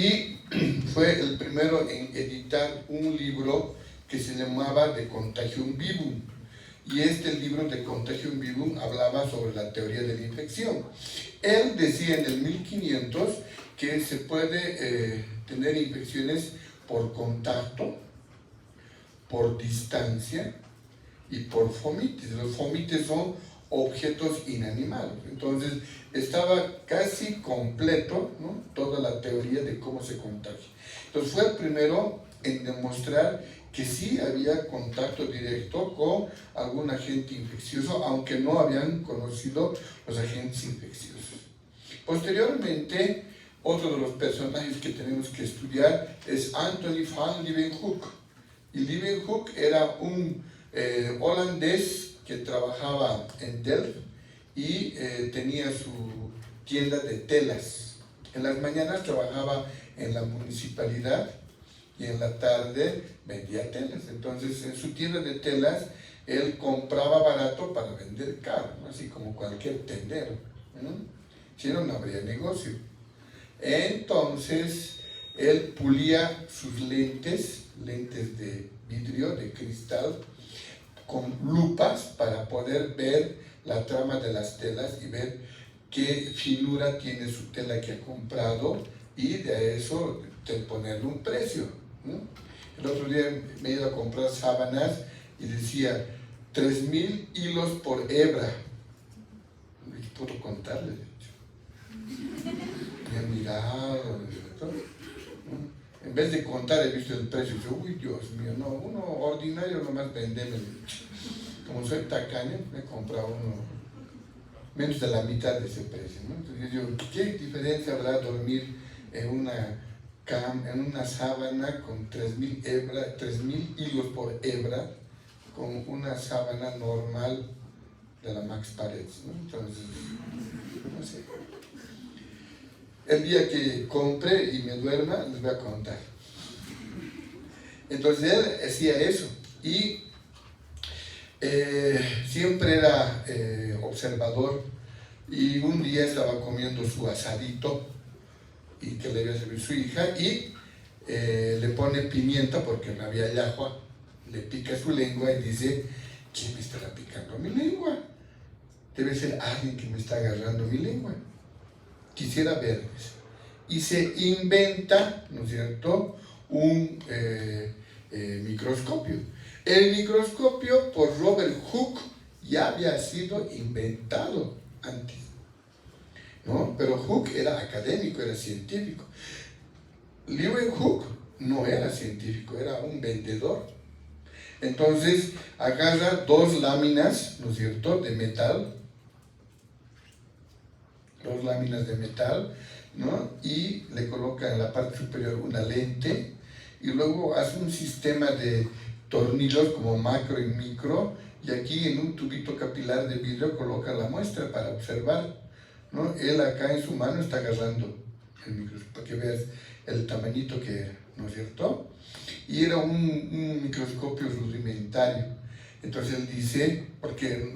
Y fue el primero en editar un libro que se llamaba De Contagium Vivum. Y este libro de Contagium Vivum hablaba sobre la teoría de la infección. Él decía en el 1500 que se puede tener infecciones por contacto, por distancia y por fomites. Los fomites son objetos inanimados. Entonces estaba casi completo, ¿no?, toda la teoría de cómo se contagia. Entonces fue el primero en demostrar que sí había contacto directo con algún agente infeccioso, aunque no habían conocido los agentes infecciosos. Posteriormente, otro de los personajes que tenemos que estudiar es Anthony van Leeuwenhoek. Y Leeuwenhoek era un holandés que trabajaba en Delft y tenía su tienda de telas. En las mañanas trabajaba en la municipalidad y en la tarde vendía telas. Entonces, en su tienda de telas, él compraba barato para vender caro, ¿no?, así como cualquier tendero, ¿no? Si no, no habría negocio. Entonces, él pulía sus lentes de vidrio, de cristal, con lupas para poder ver la trama de las telas y ver qué finura tiene su tela que ha comprado y de eso ponerle un precio, ¿no? El otro día me he ido a comprar sábanas y decía 3000 hilos por hebra. Y puedo contarle, de hecho. Me han mirado, ¿no? En vez de contar, he visto el precio y digo, uy, Dios mío, no, uno ordinario nomás vendeme. Como soy tacaño, me he comprado uno menos de la mitad de ese precio, ¿no? Entonces yo digo, ¿qué diferencia habrá dormir en una sábana con 3000 hilos por hebra, con una sábana normal de la Max Parets, ¿no? Entonces, no sé. El día que compre y me duerma, les voy a contar. Entonces él hacía eso y siempre era observador, y un día estaba comiendo su asadito y que le iba a servir su hija y le pone pimienta porque no había llajua, le pica su lengua y dice, ¿quién me estará picando mi lengua? Debe ser alguien que me está agarrando mi lengua. Quisiera ver. Y se inventa, ¿no es cierto?, un microscopio. El microscopio por Robert Hooke ya había sido inventado antes, ¿no? Pero Hooke era académico, era científico. Leeuwenhoek no era científico, era un vendedor. Entonces agarra dos láminas, ¿no es cierto?, de metal, ¿no?, y le coloca en la parte superior una lente y luego hace un sistema de tornillos como macro y micro, y aquí en un tubito capilar de vidrio coloca la muestra para observar, ¿no? Él acá en su mano está agarrando el microscopio para que veas el tamañito que era, ¿no es cierto? Y era un microscopio rudimentario. Entonces él dice, porque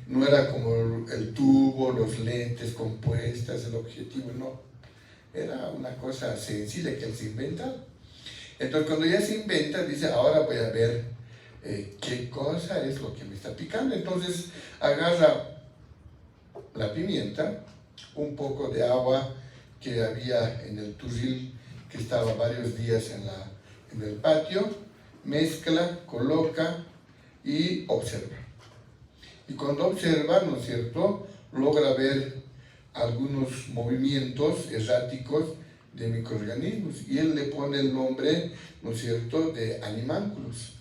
no era como el tubo, los lentes compuestas, el objetivo, no. Era una cosa sencilla que él se inventa. Entonces cuando ya se inventa, dice, ahora voy a ver qué cosa es lo que me está picando. Entonces agarra la pimienta, un poco de agua que había en el turril que estaba varios días en el patio, mezcla, coloca y observa. Y cuando observa, ¿no es cierto?, logra ver algunos movimientos erráticos de microorganismos y él le pone el nombre, ¿no es cierto?, de animánculos.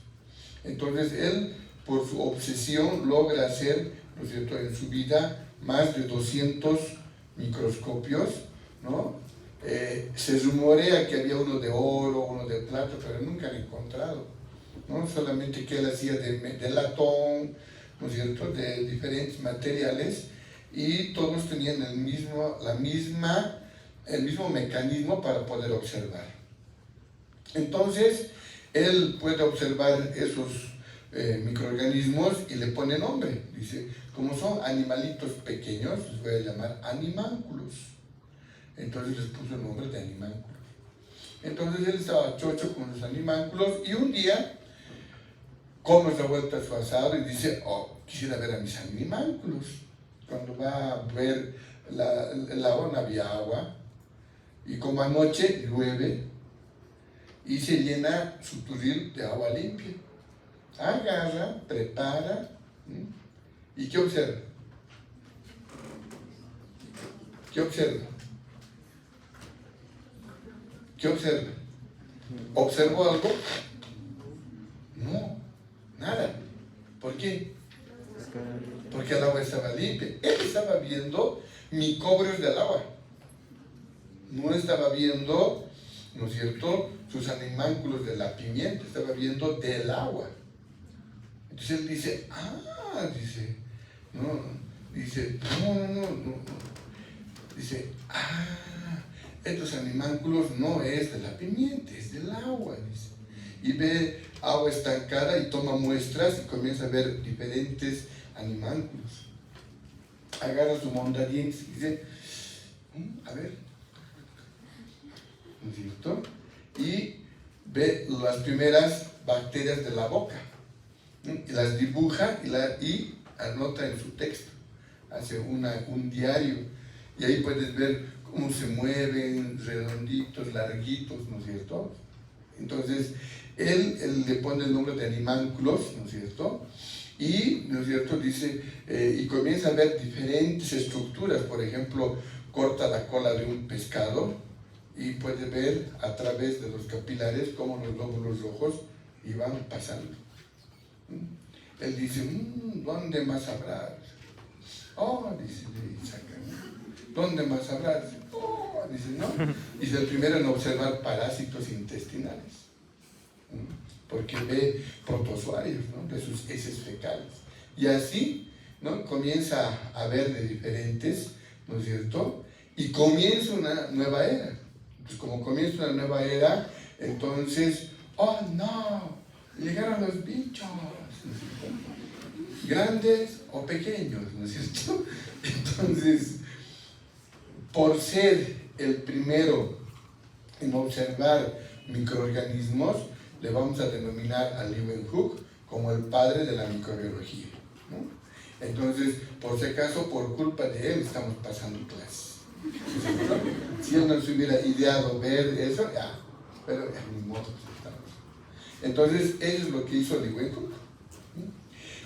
Entonces él, por su obsesión, logra hacer, ¿no es cierto?, en su vida más de 200 microscopios, ¿no? Se rumorea que había uno de oro, uno de plata, pero nunca han encontrado, ¿no? Solamente que él hacía de latón, ¿no es cierto?, de diferentes materiales, y todos tenían el mismo mecanismo para poder observar. Entonces, él puede observar esos microorganismos y le pone nombre. Dice, como son animalitos pequeños, les voy a llamar animánculos. Entonces les puso el nombre de animánculos. Entonces él estaba chocho con los animánculos y un día come la vuelta a su asado y dice, oh, quisiera ver a mis animánculos. Cuando va a ver el agua, no había agua. Y como anoche llueve y se llena su turil de agua limpia. Agarra, prepara, ¿y qué observa? ¿Qué observa? ¿Qué observa? ¿Observó algo? No, nada. ¿Por qué? Porque el agua estaba limpia. Él estaba viendo microbios del agua. No estaba viendo, ¿no es cierto?, sus animánculos de la pimienta, estaba viendo del agua. Entonces él dice, dice, estos animánculos no es de la pimienta, es del agua, dice. Y ve agua estancada y toma muestras y comienza a ver diferentes animánculos. Agarra su mondadientes y dice, a ver, ¿no es cierto? Y ve las primeras bacterias de la boca, y las dibuja y anota en su texto, hace un diario, y ahí puedes ver cómo se mueven, redonditos, larguitos, ¿no es cierto? Entonces, él le pone el nombre de animánculos, ¿no es cierto? Y, ¿no es cierto?, dice, y comienza a ver diferentes estructuras. Por ejemplo, corta la cola de un pescado y puede ver a través de los capilares cómo los glóbulos rojos iban pasando. Él dice, ¿dónde más habrá? Oh, dice, saca, ¿no? ¿Dónde más habrá? Oh, dice, no. Dice, el primero en observar parásitos intestinales, porque ve protozoarios, ¿no?, de sus heces fecales. Y así, ¿no?, comienza a ver de diferentes, ¿no es cierto? Y comienza una nueva era. Pues como comienza una nueva era, entonces, oh no, llegaron los bichos, ¿no es cierto?, grandes o pequeños, ¿no es cierto? Entonces, por ser el primero en observar microorganismos, le vamos a denominar a Leeuwenhoek como el padre de la microbiología, ¿no? Entonces, por si acaso, por culpa de él estamos pasando clases. Si él no se hubiera ideado ver eso, ya, pero ya ni modo, estamos. Entonces, eso es lo que hizo Leeuwenhoek.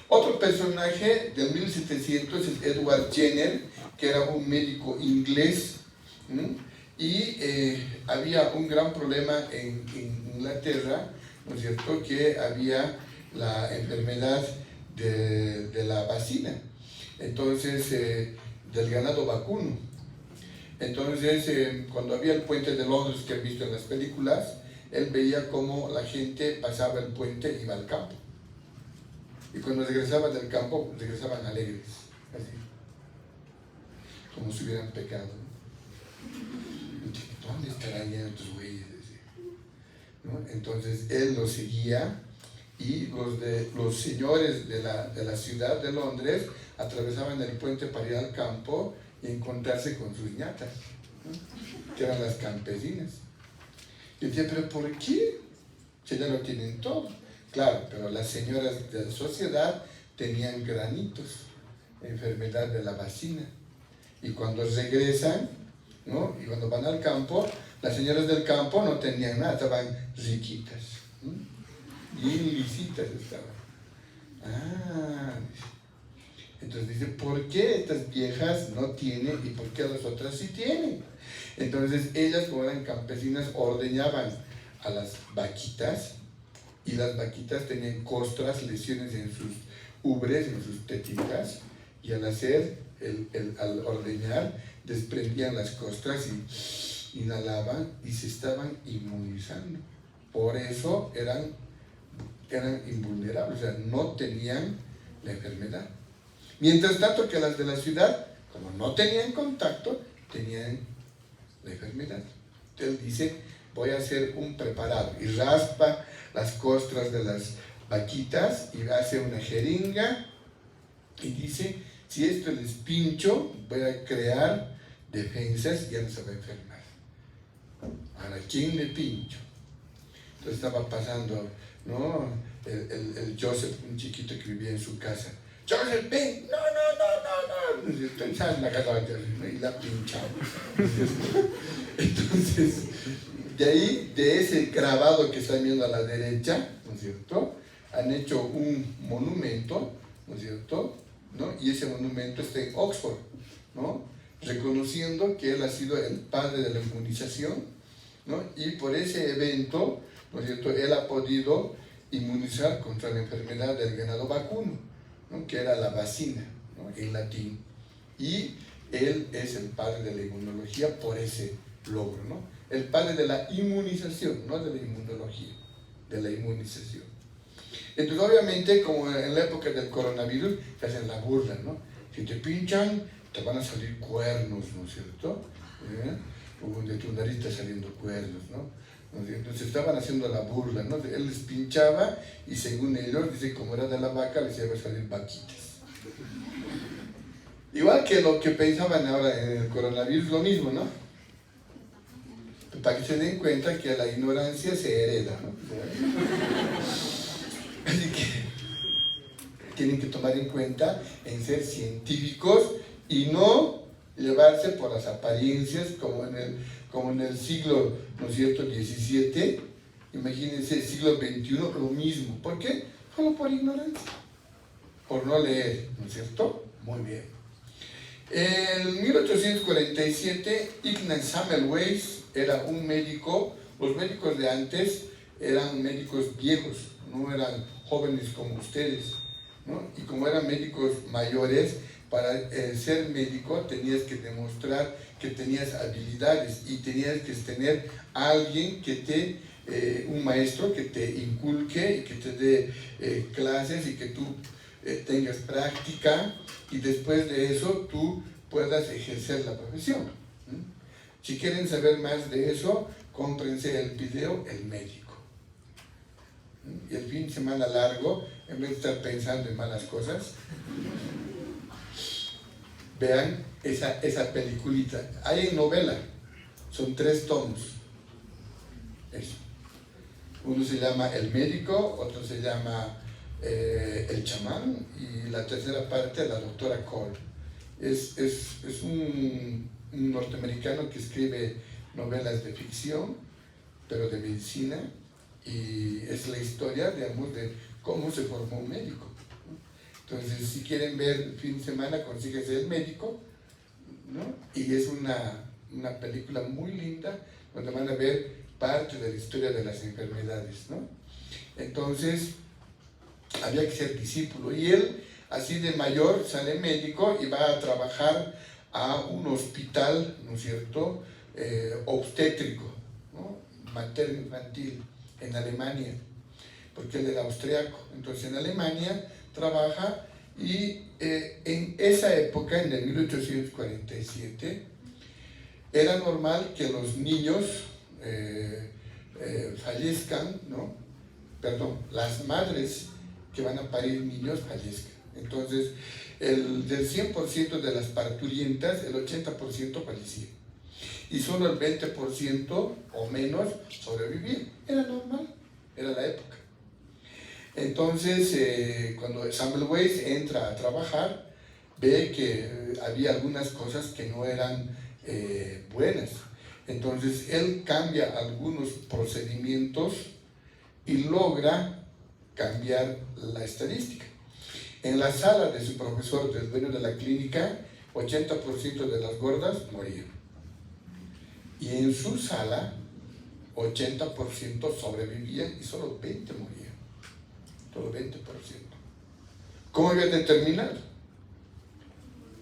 Otro personaje del 1700 es Edward Jenner, que era un médico inglés, y había un gran problema en Inglaterra, ¿no es cierto?, que había la enfermedad de la vacina, entonces del ganado vacuno. Entonces, cuando había el puente de Londres que han visto en las películas, él veía cómo la gente pasaba el puente y iba al campo. Y cuando regresaban del campo, regresaban alegres, así, como si hubieran pecado. ¿Dónde estarán ya estos güeyes? ¿No? Entonces él los seguía y los señores de la ciudad de Londres atravesaban el puente para ir al campo y encontrarse con sus ñatas, ¿no?, que eran las campesinas. Y decía, ¿pero por qué? Si ya lo tienen todo. Claro, pero las señoras de la sociedad tenían granitos, enfermedad de la vacina. Y cuando regresan, ¿no?, y cuando van al campo, las señoras del campo no tenían nada, estaban riquitas, bien lisitas estaban. Entonces dice, ¿por qué estas viejas no tienen y por qué las otras sí tienen? Entonces ellas, como eran campesinas, ordeñaban a las vaquitas, y las vaquitas tenían costras, lesiones en sus ubres, en sus tetitas, y al al ordeñar, desprendían las costras y inhalaban y se estaban inmunizando. Por eso eran invulnerables, o sea, no tenían la enfermedad. Mientras tanto que las de la ciudad, como no tenían contacto, tenían la enfermedad. Entonces dice, voy a hacer un preparado, y raspa las costras de las vaquitas y hace una jeringa y dice, si esto les pincho, voy a crear defensas y ya no se va a enfermar. Ahora, ¿quién le pincho? Entonces estaba pasando, ¿no? El Joseph, un chiquito que vivía en su casa. Joseph, ven, no. Pensaba en la casa y la pinchaba. Entonces, de ahí, de ese grabado que están viendo a la derecha, ¿no es cierto? Han hecho un monumento, ¿no es cierto? ¿No? Y ese monumento está en Oxford, ¿no? Reconociendo que él ha sido el padre de la inmunización, ¿no? Y por ese evento, ¿no es cierto?, él ha podido inmunizar contra la enfermedad del ganado vacuno, ¿no?, que era la vacina, ¿no?, en latín. Y él es el padre de la inmunología por ese logro, ¿no? El padre de la inmunización, no de la inmunología, de la inmunización. Entonces, obviamente, como en la época del coronavirus, se hacen la burla, ¿no? Si te pinchan, te van a salir cuernos, ¿no es cierto? O de tu nariz está saliendo cuernos, ¿no? Entonces estaban haciendo la burla, ¿no? Él les pinchaba y según ellos, dice, como era de la vaca, les iba a salir vaquitas. Igual que lo que pensaban ahora en el coronavirus, lo mismo, ¿no? Para que se den cuenta que la ignorancia se hereda, ¿no? Así que tienen que tomar en cuenta en ser científicos y no llevarse por las apariencias como en el siglo, ¿no es cierto?, XVII. Imagínense el siglo XXI, lo mismo. ¿Por qué? Solo por ignorancia, por no leer, ¿no es cierto? Muy bien. En 1847, Ignaz Semmelweis era un médico. Los médicos de antes eran médicos viejos, no eran jóvenes como ustedes, ¿no? Y como eran médicos mayores, para ser médico tenías que demostrar que tenías habilidades y tenías que tener a alguien que un maestro que te inculque y que te dé clases y que tú tengas práctica y después de eso tú puedas ejercer la profesión. Si quieren saber más de eso, cómprense el video El Médico. Y el fin de semana largo, en vez de estar pensando en malas cosas, vean esa peliculita. Hay en novela, son 3 tomos. Eso. Uno se llama El Médico, otro se llama El Chamán y la tercera parte, La Doctora Cole. Es un norteamericano que escribe novelas de ficción, pero de medicina, y es la historia, digamos, de cómo se formó un médico. Entonces, si quieren ver el fin de semana, consíguese El Médico, ¿no? Y es una película muy linda, donde van a ver parte de la historia de las enfermedades, ¿no? Entonces, había que ser discípulo, y él, así de mayor, sale médico y va a trabajar a un hospital, ¿no es cierto?, obstétrico, ¿no?, materno-infantil, en Alemania, porque él era austriaco. Entonces en Alemania trabaja y en esa época, en el 1847, era normal que los niños fallezcan, ¿no? Perdón, las madres que van a parir niños fallezcan. Entonces, del 100% de las parturientas, el 80% fallecía. Y solo el 20% o menos sobrevivía. Era normal, era la época. Entonces, cuando Semmelweis entra a trabajar, ve que había algunas cosas que no eran buenas. Entonces, él cambia algunos procedimientos y logra cambiar la estadística. En la sala de su profesor, del dueño de la clínica, 80% de las gordas morían. Y en su sala, 80% sobrevivían y solo 20 morían. Solo 20%. ¿Cómo había determinado?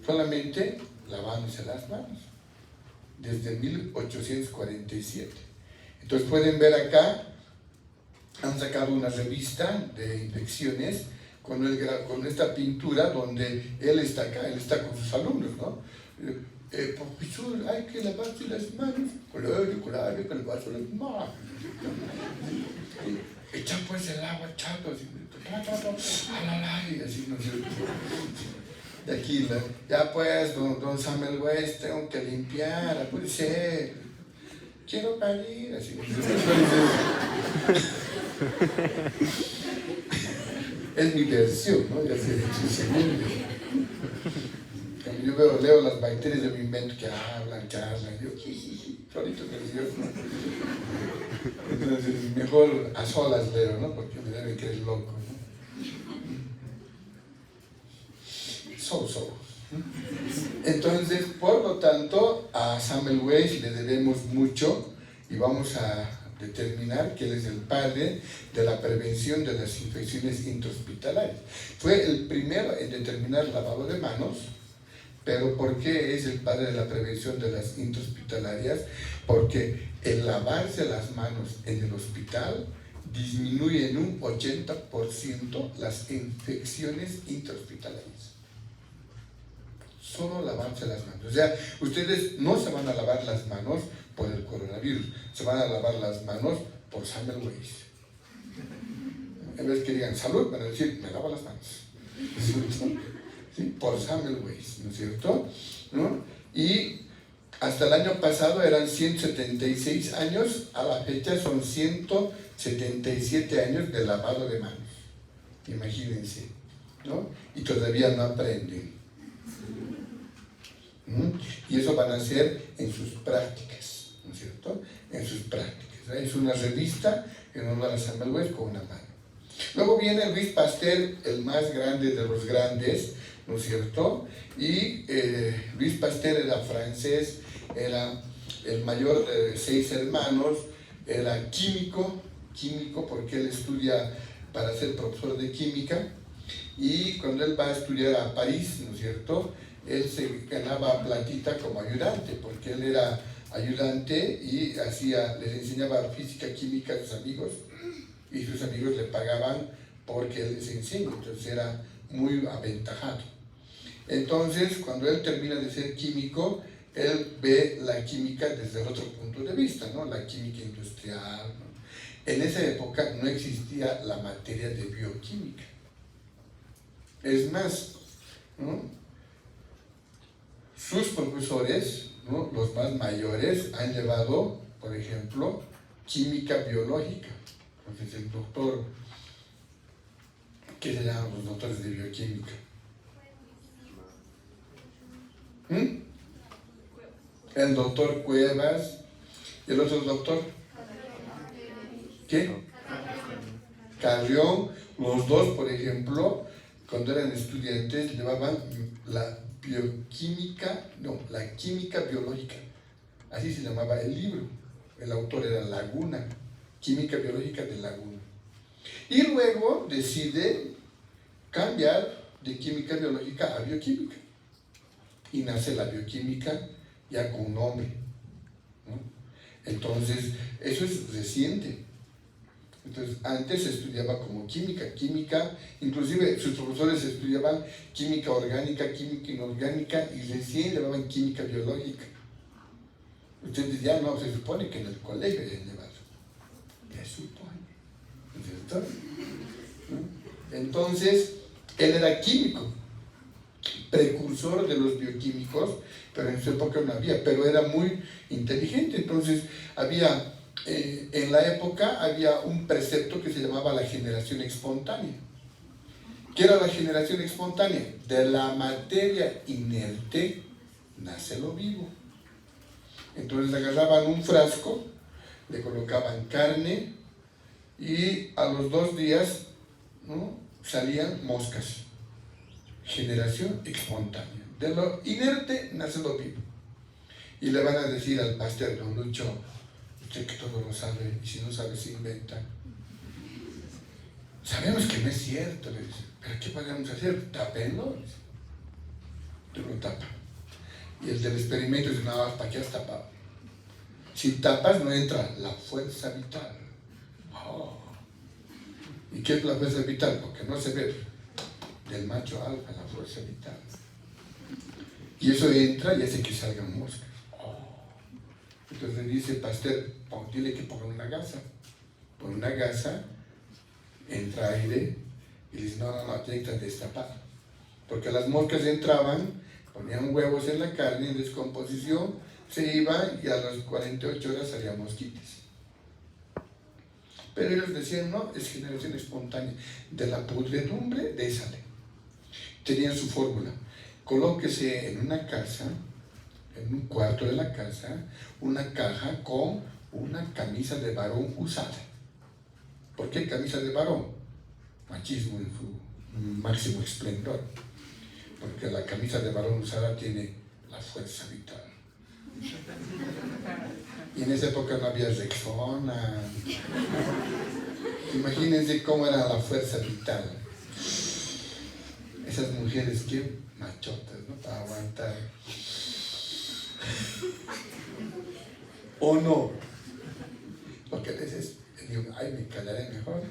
Solamente lavándose las manos. Desde 1847. Entonces pueden ver acá, han sacado una revista de infecciones con esta pintura donde él está acá, él está con sus alumnos, ¿no? Profesor, hay que lavarse las manos. Claro, que lavarse las manos. Echa pues el agua, chato, así, y así, no sé. De aquí, ya pues, don Semmelweis, tengo que limpiar, puede ser. quiero parir, así. Es mi versión, ¿no? Ya sé, segundo. Cuando yo leo las bacterias, yo me invento que hablan, charlan, yo, solito nervioso. Entonces, mejor a solas leo, ¿no? Porque me deben creer loco, ¿no? Entonces, por lo tanto, a Samuel Weiss le debemos mucho y vamos a determinar que él es el padre de la prevención de las infecciones intrahospitalarias. Fue el primero en determinar el lavado de manos, pero ¿por qué es el padre de la prevención de las intrahospitalarias? Porque el lavarse las manos en el hospital disminuye en un 80% las infecciones intrahospitalarias. Solo lavarse las manos. O sea, ustedes no se van a lavar las manos por el coronavirus, se van a lavar las manos por Samuel Weiss. En vez que digan salud, van a decir, me lavo las manos. ¿Sí? Por Samuel Weiss, ¿no es cierto? ¿No? Y hasta el año pasado eran 176 años, a la fecha son 177 años de lavado de manos. Imagínense, ¿no? Y todavía no aprenden. Y eso van a hacer en sus prácticas, ¿no es cierto? En sus prácticas. Es una revista en honor a Samuel Weiss con una mano. Luego viene Louis Pasteur, el más grande de los grandes, ¿no es cierto? Y Louis Pasteur era francés, era el mayor de 6 hermanos, era químico porque él estudia para ser profesor de química, y cuando él va a estudiar a París, ¿no es cierto?, él se ganaba platita como ayudante, porque él era ayudante y les enseñaba física, química a sus amigos, y sus amigos le pagaban porque él les enseña, entonces era muy aventajado. Entonces, cuando él termina de ser químico, él ve la química desde el otro punto de vista, ¿no? La química industrial, ¿no? En esa época no existía la materia de bioquímica. Es más, ¿no?, sus profesores, ¿no?, los más mayores, han llevado, por ejemplo, química biológica. Entonces el doctor, ¿qué se llaman los doctores de bioquímica? El doctor Cuevas, ¿y el otro doctor? ¿Qué? Carrión. Los dos, por ejemplo, cuando eran estudiantes, llevaban la química biológica. Así se llamaba el libro. El autor era Laguna, química biológica de Laguna. Y luego decide cambiar de química biológica a bioquímica. Y nace la bioquímica ya con nombre, ¿no? Entonces, eso es reciente. Entonces, antes se estudiaba como química, inclusive sus profesores estudiaban química orgánica, química inorgánica, y recién llamaban química biológica. Ustedes ya no, se supone que en el colegio ya han llevado. Ya supone, ¿no es cierto? ¿No? Entonces, él era químico, precursor de los bioquímicos, pero en su época no había, pero era muy inteligente. Entonces, en la época había un precepto que se llamaba la generación espontánea. ¿Qué era la generación espontánea? De la materia inerte nace lo vivo. Entonces agarraban un frasco, le colocaban carne y a los 2 días, ¿no?, salían moscas. Generación espontánea. De lo inerte nace lo vivo. Y le van a decir al Pasteur, don Lucho, usted que todo lo sabe, y si no sabe se inventa. Sabemos que no es cierto, le dice, pero ¿qué podemos hacer? Tápenlo. Tú lo tapas. Y el del experimento dice, no, ¿para qué has tapado? Si tapas no entra la fuerza vital. Oh. ¿Y qué es la fuerza vital? Porque no se ve del macho alfa la fuerza vital. Y eso entra y hace que salgan moscas. Entonces dice Pasteur, dile que ponga una gasa. Por una gasa entra aire y dice, no, tiene que destapar. Porque las moscas entraban, ponían huevos en la carne en descomposición, se iba y a las 48 horas salía mosquitis. Pero ellos decían, no, es generación espontánea. De la podredumbre, de ahí sale. Tenían su fórmula. Colóquese en una casa, en un cuarto de la casa, una caja con una camisa de varón usada. ¿Por qué camisa de varón? Machismo en su máximo esplendor. Porque la camisa de varón usada tiene la fuerza vital. Y en esa época no había Rexona. Imagínense cómo era la fuerza vital. Esas mujeres, qué machotas, ¿no? Para aguantar. ¿O no? Lo que les es, digo, ay, me callaré mejor.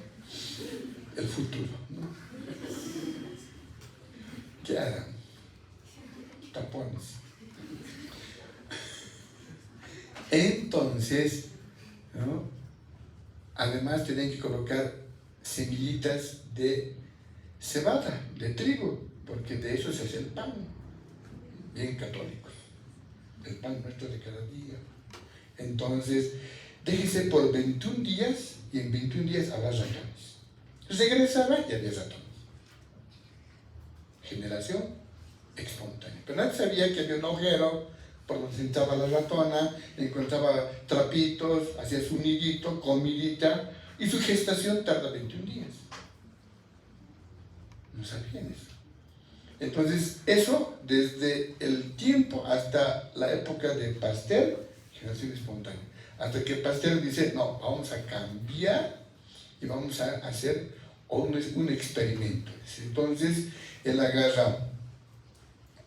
El futuro, ¿no? ¿Qué harán? Tapones. Entonces, ¿no? Además tenían que colocar semillitas de cebada, de trigo, porque de eso se hace el pan. Bien católicos. El pan nuestro de cada día. Entonces, déjese por 21 días y en 21 días habrá ratones. Regresaba y había ratones. Generación espontánea. Pero nadie sabía que había un agujero por donde sentaba la ratona, encontraba trapitos, hacía su nidito, comidita, y su gestación tarda 21 días. No sabían eso. Entonces, eso desde el tiempo hasta la época de Pasteur, generación espontánea. Hasta que Pasteur dice, no, vamos a cambiar y vamos a hacer un experimento. Entonces, él agarra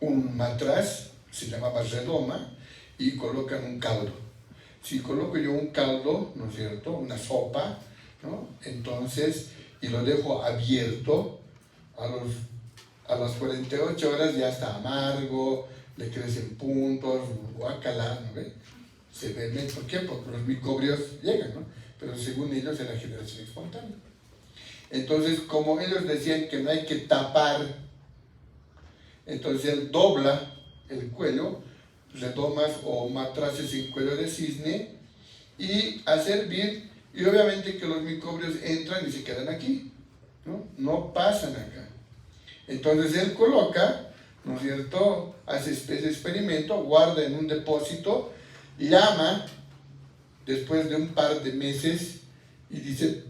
un matraz, se llamaba redoma, y colocan un caldo. Si coloco yo un caldo, ¿no es cierto?, una sopa, ¿no? Entonces, y lo dejo abierto, a las 48 horas ya está amargo, le crecen puntos, guacala, ¿no ve? Se ve, ¿por qué? Porque los microbios llegan, ¿no? Pero según ellos era generación espontánea. Entonces, como ellos decían que no hay que tapar, entonces él dobla el cuello, redomas o matraces en cuello de cisne, y hace hervir, y obviamente que los microbios entran y se quedan aquí, ¿no? No pasan acá. Entonces él coloca, ¿no es cierto?, hace ese experimento, guarda en un depósito, llama después de un par de meses y dice,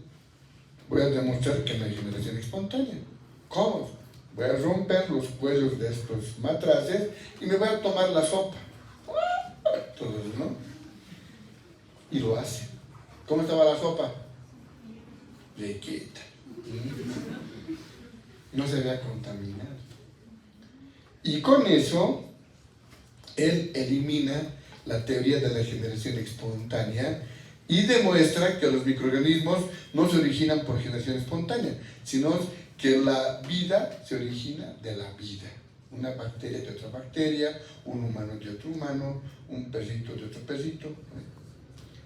voy a demostrar que no hay generación espontánea. ¿Cómo? Voy a romper los cuellos de estos matraces y me voy a tomar la sopa. Todos, ¿no? Y lo hace. ¿Cómo estaba la sopa? Riquita. No se había contaminado. Y con eso, él elimina la teoría de la generación espontánea y demuestra que los microorganismos no se originan por generación espontánea, sino que la vida se origina de la vida. Una bacteria de otra bacteria, un humano de otro humano, un perrito de otro perrito.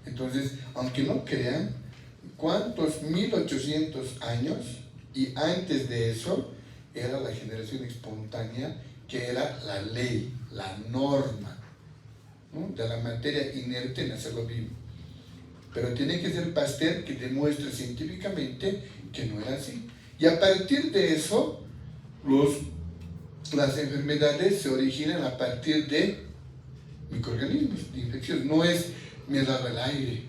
Entonces, aunque no crean, ¿cuántos 1800 años y antes de eso era la generación espontánea, que era la ley, la norma, ¿no?, de la materia inerte en hacerlo vivo? Pero tiene que ser Pasteur que demuestre científicamente que no era así. Y a partir de eso, las enfermedades se originan a partir de microorganismos, de infecciones. No es me he dado el aire.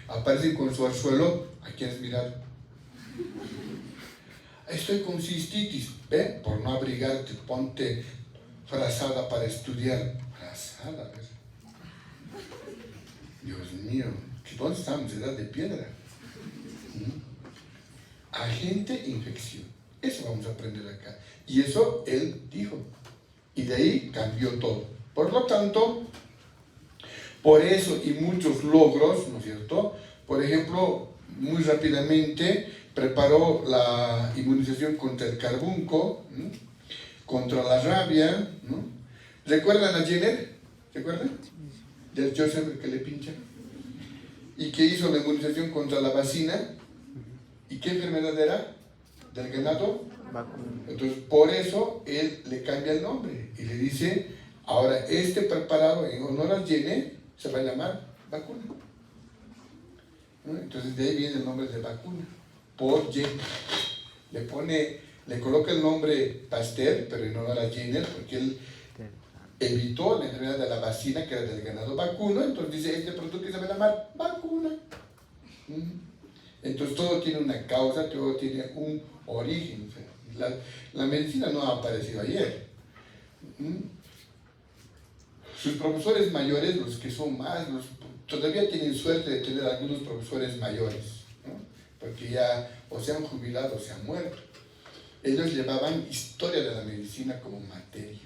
Aparecen con su anzuelo, ¿a quién has mirado? Estoy con cistitis. ¿Ve? Por no abrigarte, ponte frazada para estudiar. Frazada, ¿ves? Dios mío, ¿dónde estamos? Edad de piedra. Agente infección. Eso vamos a aprender acá. Y eso él dijo. Y de ahí cambió todo. Por lo tanto, por eso y muchos logros, ¿no es cierto? Por ejemplo, muy rápidamente preparó la inmunización contra el carbunco, ¿no?, contra la rabia, ¿no? ¿Recuerdan a Jenner? ¿Recuerdan? Del Joseph que le pincha. ¿Y que hizo la inmunización contra la vacina? ¿Y qué enfermedad era? ¿Del ganado? Entonces, por eso él le cambia el nombre y le dice Ahora, este preparado en honor al Jenner se va a llamar vacuna, ¿no? Entonces de ahí viene el nombre de vacuna, por Jenner. Le coloca el nombre Pasteur, pero en honor a Jenner, porque él evitó la enfermedad de la vacina, que era del ganado vacuno. Entonces dice, este producto se va a llamar vacuna. Entonces todo tiene una causa, todo tiene un origen. La medicina no ha aparecido ayer. Sus profesores mayores, los que son más, todavía tienen suerte de tener algunos profesores mayores, ¿no? Porque ya o se han jubilado o se han muerto. Ellos llevaban historia de la medicina como materia.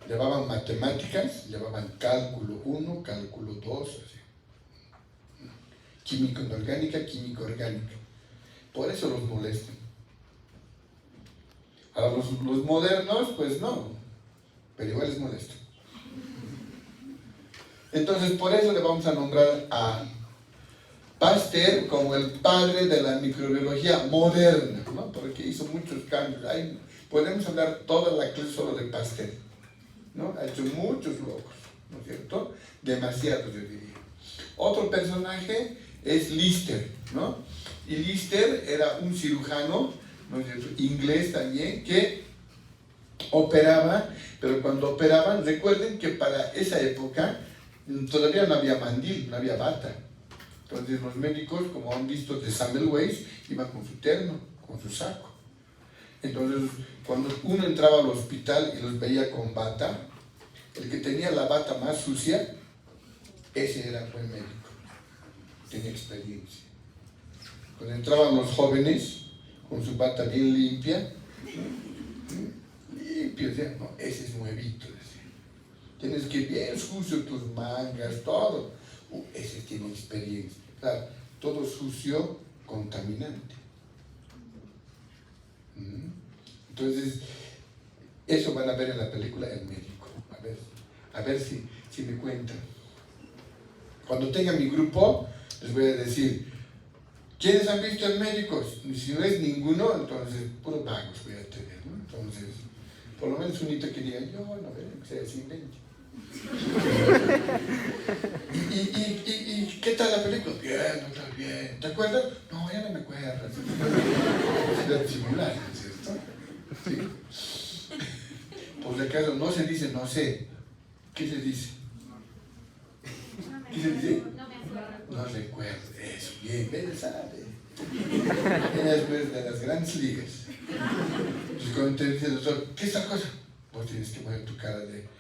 Llevaban matemáticas, llevaban cálculo 1, cálculo 2, así. Química inorgánica, química orgánica. Por eso los molestan. Ahora los modernos, pues no, pero igual les molesta. Entonces por eso le vamos a nombrar a Pasteur como el padre de la microbiología moderna, ¿no? Porque hizo muchos cambios. Podemos hablar toda la clase solo de Pasteur, ¿no? Ha hecho muchos logros, ¿no es cierto? Demasiados, yo diría. Otro personaje es Lister, ¿no? Y Lister era un cirujano, ¿no es cierto?, inglés también, que operaba, pero cuando operaban, recuerden que para esa época todavía no había mandil, no había bata. Entonces los médicos, como han visto de Semmelweis, iban con su terno, con su saco. Entonces, cuando uno entraba al hospital y los veía con bata, el que tenía la bata más sucia, ese era buen médico, tenía experiencia. Cuando entraban los jóvenes, con su bata bien limpia, limpio, decía, no, ese es nuevito, decía. Tienes que ir bien sucio tus mangas, todo. Ese tiene experiencia. Claro, todo sucio, contaminante. Entonces, eso van a ver en la película El Médico. A ver si me cuentan. Cuando tenga mi grupo, les voy a decir, ¿quiénes han visto El Médico? Si no es ninguno, entonces, puros vagos voy a tener, ¿no? Entonces, por lo menos un hito que diga, yo, no, que sea sin 20. ¿Y qué tal la película? Bien, no está bien. ¿Te acuerdas? No, ya no me acuerdo. Era simular, ¿no es cierto? ¿Sí? Por si acaso no se dice no sé. ¿Qué se dice? ¿Qué se dice? No recuerdo. Eso, bien, él sabe. Ella es de las grandes ligas. Entonces cuando te dice el doctor, ¿qué es esta cosa? Vos tienes que poner tu cara de...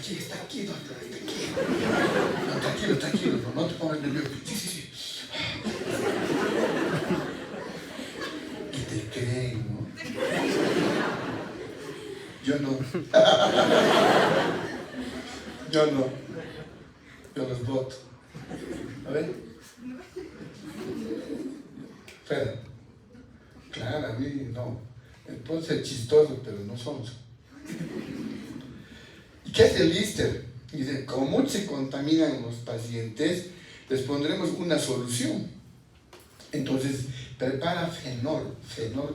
Está aquí, doctor, está aquí. No, tranquilo, no te pongas nervioso. Sí. Y te creen, ¿no? Yo no. Yo los voto. A ver. Espera. Claro, a mí no. Puedo ser chistoso, pero no somos. ¿Y qué hace Lister? Dice, como mucho se contaminan los pacientes, les pondremos una solución. Entonces, prepara fenol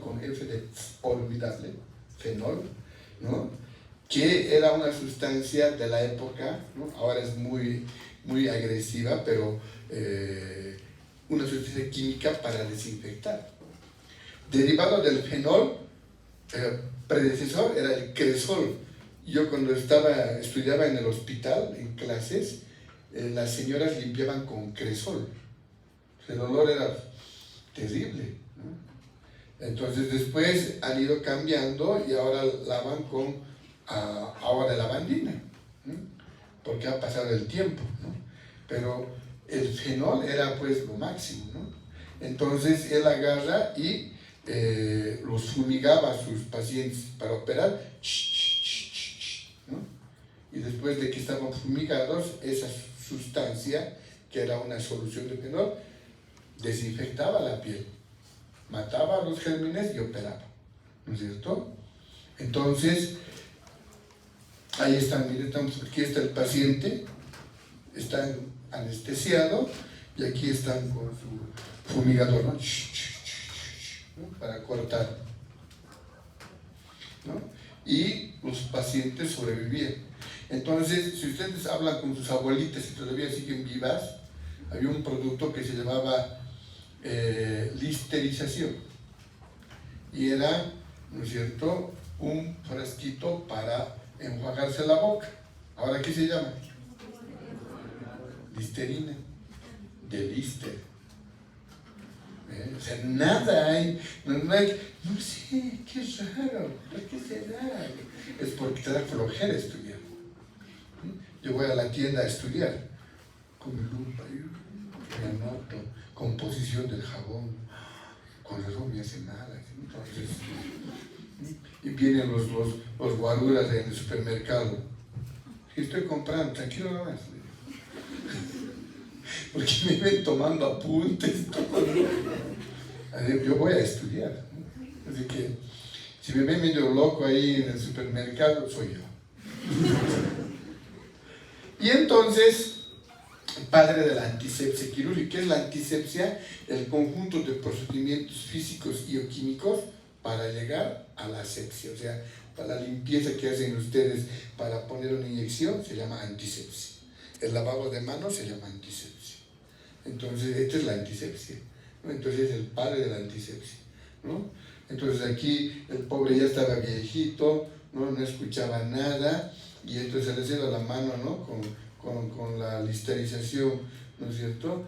con F de olvidable, fenol, ¿no? Que era una sustancia de la época, ¿no? Ahora es muy agresiva, pero una sustancia química para desinfectar. Derivado del fenol, predecesor era el cresol. Yo cuando estudiaba en el hospital, en clases, las señoras limpiaban con cresol. El olor era terrible, ¿no? Entonces después han ido cambiando y ahora lavan con agua de lavandina, ¿no? Porque ha pasado el tiempo, ¿no? Pero el fenol era pues lo máximo, ¿no? Entonces él agarra y los fumigaba a sus pacientes para operar, ¿no? Y después de que estaban fumigados, esa sustancia, que era una solución de fenol, desinfectaba la piel, mataba a los gérmenes y operaba, ¿no es cierto? Entonces, ahí están, miren, aquí está el paciente, están anestesiado y aquí están con su fumigador, ¿no? ¿no? Para cortar, ¿no? Y los pacientes sobrevivían. Entonces, si ustedes hablan con sus abuelitas y todavía siguen vivas, había un producto que se llamaba listerización, y era, ¿no es cierto?, un frasquito para enjuagarse la boca. ¿Ahora qué se llama? Listerina, de Lister. O sea, nada hay, no sé, qué raro, ¿por qué será? Es porque te da flojera estudiar. Yo voy a la tienda a estudiar, con mi lupa, me anoto, composición del jabón, con razón me hace nada. Entonces, y vienen los guaruras en el supermercado. Estoy comprando, tranquilo nomás. Porque me ven tomando apuntes, todo. Yo voy a estudiar, ¿no? Así que, si me ven medio loco ahí en el supermercado, soy yo. Y entonces, padre de la antisepsia quirúrgica. ¿Qué es la antisepsia? El conjunto de procedimientos físicos y bioquímicos para llegar a la asepsia, o sea, para la limpieza que hacen ustedes para poner una inyección, se llama antisepsia. El lavado de manos se llama antisepsia. Entonces, esta es la antisepsia, ¿no? Entonces, es el padre de la antisepsia, ¿no? Entonces, aquí el pobre ya estaba viejito, no escuchaba nada, y entonces le hacía la mano, ¿no?, con la listerización, ¿no es cierto?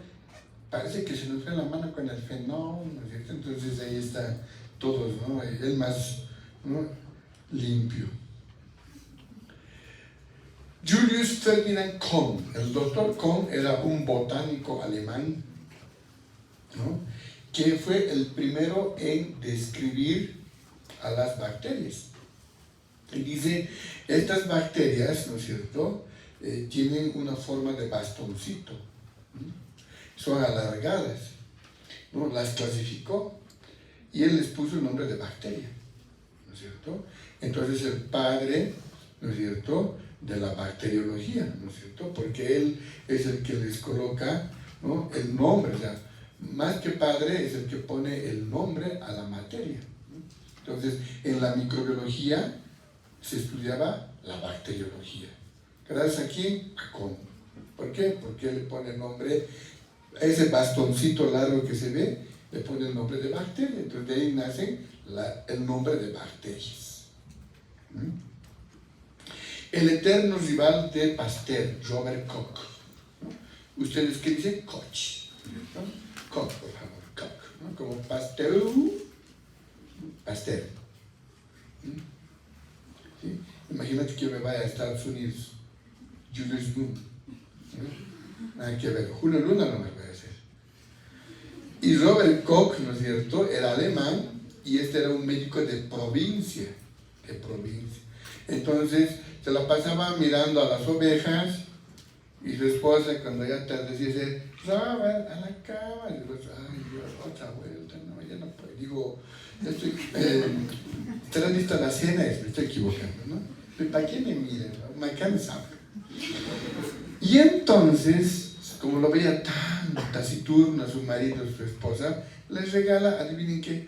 Parece que se nos fue la mano con el fenol, ¿no es cierto? Entonces ahí está todos, ¿no? El más, ¿no?, limpio. Julius Ferdinand Kohn. El doctor Kohn era un botánico alemán, ¿no?, que fue el primero en describir a las bacterias. Y dice, estas bacterias, ¿no es cierto?, tienen una forma de bastoncito, ¿no?, son alargadas, ¿no? Las clasificó y él les puso el nombre de bacteria, ¿no es cierto? Entonces el padre, ¿no es cierto?, de la bacteriología, ¿no es cierto?, porque él es el que les coloca, ¿no?, el nombre, o sea, más que padre es el que pone el nombre a la materia, ¿no? Entonces, en la microbiología se estudiaba la bacteriología. Gracias a quién? A Kohn. ¿Por qué? Porque él le pone el nombre a ese bastoncito largo que se ve, le pone el nombre de bacteria. Entonces de ahí nace el nombre de bacterias. El eterno rival de Pasteur, Robert Koch, ¿no? ¿Ustedes qué dicen? Koch, ¿no? Koch, por favor, Koch, ¿no? Como Pasteur, Pasteur. ¿Sí? Imagínate que yo me vaya a Estados Unidos, Julius Boom, ¿no? Nada que ver, Julio Luna no me puede hacer. Y Robert Koch, ¿no es cierto?, era alemán, y este era un médico de provincia. Entonces se la pasaba mirando a las ovejas, y su esposa, cuando ya atardecía, dice, Robert, a la cama. Y yo, ay Dios, otra vuelta, no, ya no puedo. Digo, ya estoy, ¿estará lista la cena? Me estoy equivocando, ¿no? ¿Para qué me miran? Me cansaba. Y entonces, como lo veía tan taciturno a su marido, su esposa, les regala, adivinen qué,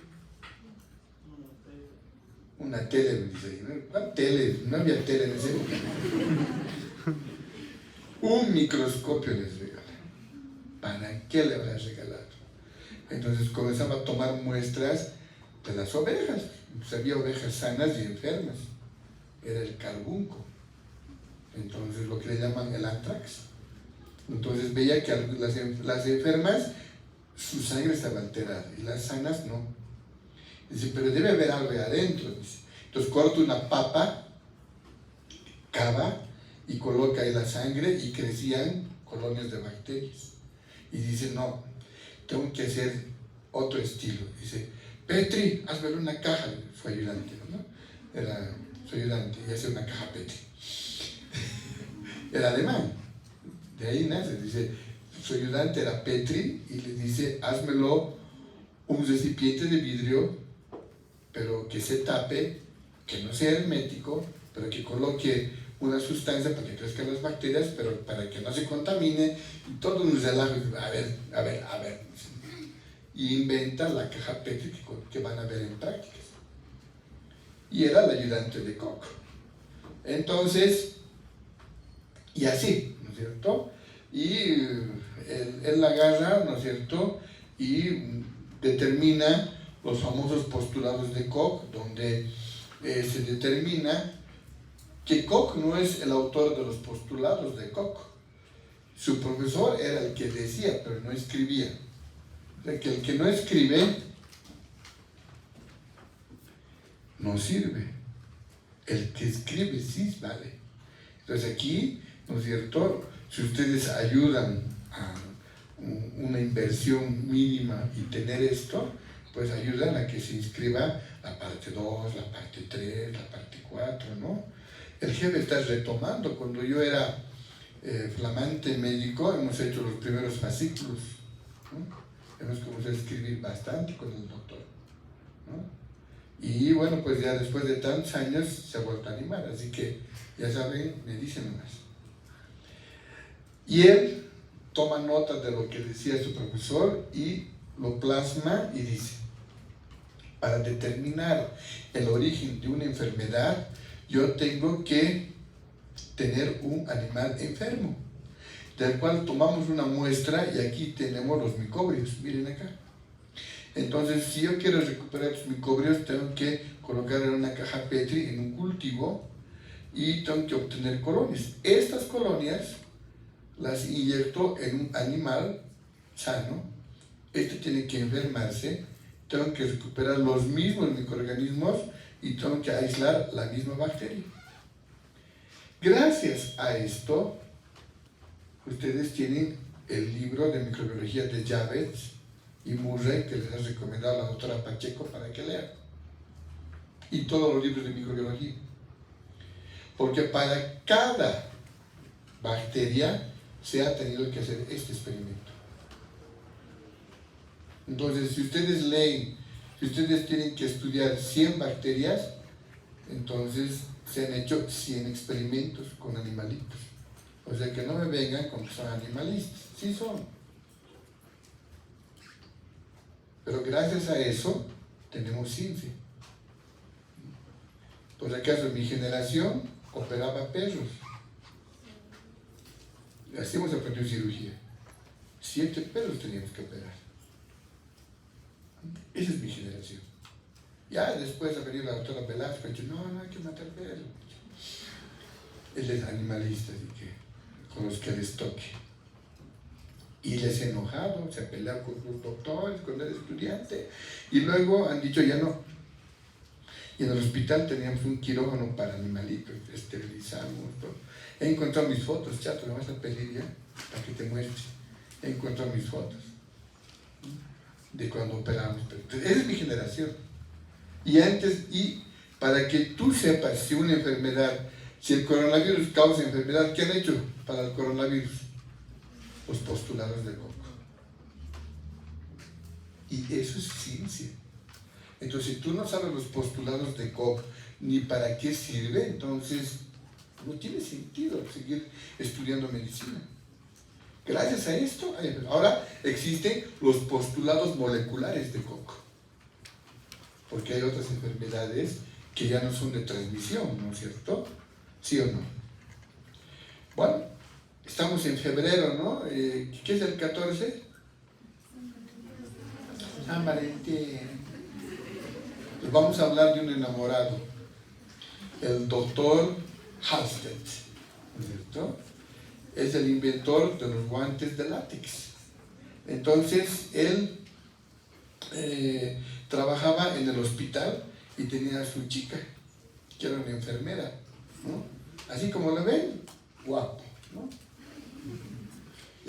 una tele, me dice, ¿no? ¿Cuál tele? No había tele en ese momento. Un microscopio les regala. ¿Para qué le habrá regalado? Entonces comenzaba a tomar muestras de las ovejas. Entonces había ovejas sanas y enfermas. Era el carbunco. Entonces lo que le llaman el anthrax. Entonces veía que las enfermas, su sangre estaba alterada, y las sanas no. Dice, pero debe haber algo ahí adentro. Dice. Entonces corta una papa, cava y coloca ahí la sangre, y crecían colonias de bacterias. Y dice, no, tengo que hacer otro estilo. Dice, Petri, hazme una caja. Su ayudante, ¿no? Era su ayudante, y hace una caja Petri. Era alemán. De ahí nace. Dice, su ayudante era Petri, y le dice, házmelo un recipiente de vidrio, pero que se tape, que no sea hermético, pero que coloque una sustancia para que crezcan las bacterias, pero para que no se contamine, y todo un relajo. A ver. y inventa la caja Petri que van a ver en prácticas. Y era el ayudante de Koch. Entonces, y así, ¿no es cierto? Y él la agarra, ¿no es cierto? Y determina los famosos postulados de Koch, donde se determina que Koch no es el autor de los postulados de Koch. Su profesor era el que decía, pero no escribía. O sea, que el que no escribe no sirve. El que escribe sí vale. Entonces aquí, ¿no es cierto? Si ustedes ayudan a una inversión mínima y tener esto, pues ayudan a que se inscriba la parte 2, la parte 3, la parte 4, ¿no? El jefe está retomando. Cuando yo era flamante médico, hemos hecho los primeros fascículos, ¿no? Hemos comenzado a escribir bastante con el doctor, ¿no? Y bueno, pues ya después de tantos años se ha vuelto a animar, así que ya saben, me dicen nomás. Y él toma nota de lo que decía su profesor y lo plasma y dice: para determinar el origen de una enfermedad, yo tengo que tener un animal enfermo, del cual tomamos una muestra y aquí tenemos los micobrios, miren acá. Entonces, si yo quiero recuperar los micobrios, tengo que colocar en una caja Petri, en un cultivo, y tengo que obtener colonias. Estas colonias las inyecto en un animal sano. Este tiene que enfermarse, tengo que recuperar los mismos microorganismos y tengo que aislar la misma bacteria. Gracias a esto, ustedes tienen el libro de microbiología de Javits y Murray, que les ha recomendado la doctora Pacheco para que lean. Y todos los libros de microbiología. Porque para cada bacteria se ha tenido que hacer este experimento. Entonces, si ustedes leen, si ustedes tienen que estudiar 100 bacterias, entonces se han hecho 100 experimentos con animalitos. O sea que no me vengan con que son animalistas, sí son. Pero gracias a eso tenemos ciencia. Por acaso mi generación operaba perros. Así hemos aprendido cirugía. 7 perros teníamos que operar. Esa es mi generación. Ya después ha venido la doctora Velasco y ha dicho: no hay que matar perros. Él es animalista, así que con los que les toque. Y les he enojado, se ha peleado con los doctores, con el estudiante. Y luego han dicho: ya no. Y en el hospital teníamos un quirófano para animalitos, esterilizamos todo. He encontrado mis fotos, chato, me vas a pedir ya, para que te muestre. He encontrado mis fotos de cuando operamos. Esa es mi generación. Y antes, y para que tú sepas si una enfermedad, si el coronavirus causa enfermedad, ¿qué han hecho para el coronavirus? Los postulados de Koch. Y eso es ciencia. Entonces, si tú no sabes los postulados de Koch ni para qué sirve, entonces no tiene sentido seguir estudiando medicina. Gracias a esto, ahora existen los postulados moleculares de Koch. Porque hay otras enfermedades que ya no son de transmisión, ¿no es cierto? ¿Sí o no? Bueno, estamos en febrero, ¿no? ¿Qué es el 14? San Valentín. Pues vamos a hablar de un enamorado, el doctor Halsted, ¿no es cierto? Es el inventor de los guantes de látex. Entonces, él trabajaba en el hospital y tenía a su chica, que era una enfermera, ¿no? Así como la ven, guapo, ¿no?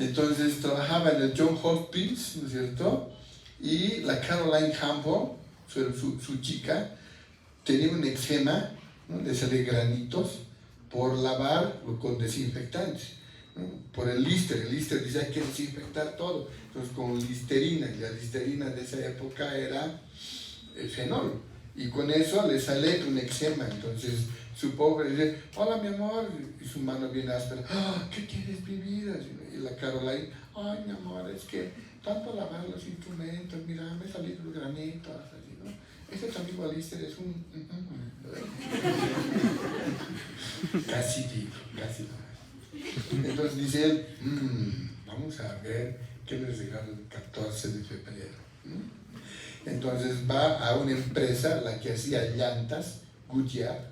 Entonces trabajaba en el John Hopkins, ¿no es cierto? Y la Caroline Campbell, su chica, tenía un eczema, ¿no? Le salían granitos por lavar con desinfectantes, ¿no? Por el Lister dice: hay que desinfectar todo. Entonces con listerina, y la listerina de esa época era el fenol, y con eso le sale un eczema. Entonces su pobre dice: hola mi amor, y su mano bien áspera: ¿qué quieres, mi vida? Y la Caroline: ay mi amor, es que tanto lavar los instrumentos, mira, me salieron los granitos, así, ¿no? Ese también Wallister es un... casi digo, casi no. Entonces dice él, vamos a ver qué les regalo el 14 de febrero. Entonces va a una empresa, la que hacía llantas, Goodyear,